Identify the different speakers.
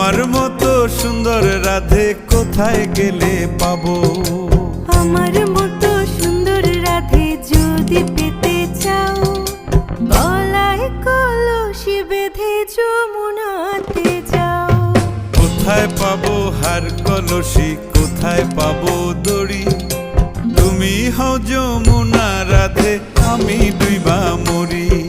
Speaker 1: তোমার মতো সুন্দর রাধে কোথায় গেলে পাবো?
Speaker 2: আমার মতো সুন্দর রাধে যদি পেতে চাও, গলায় কলসি বেঁধে যমুনাতে যাও।
Speaker 1: কোথায় পাবো হার কলসি, কোথায় পাবো দড়ি? তুমি হও যমুনা রাধে, আমি ডুইবা মরি।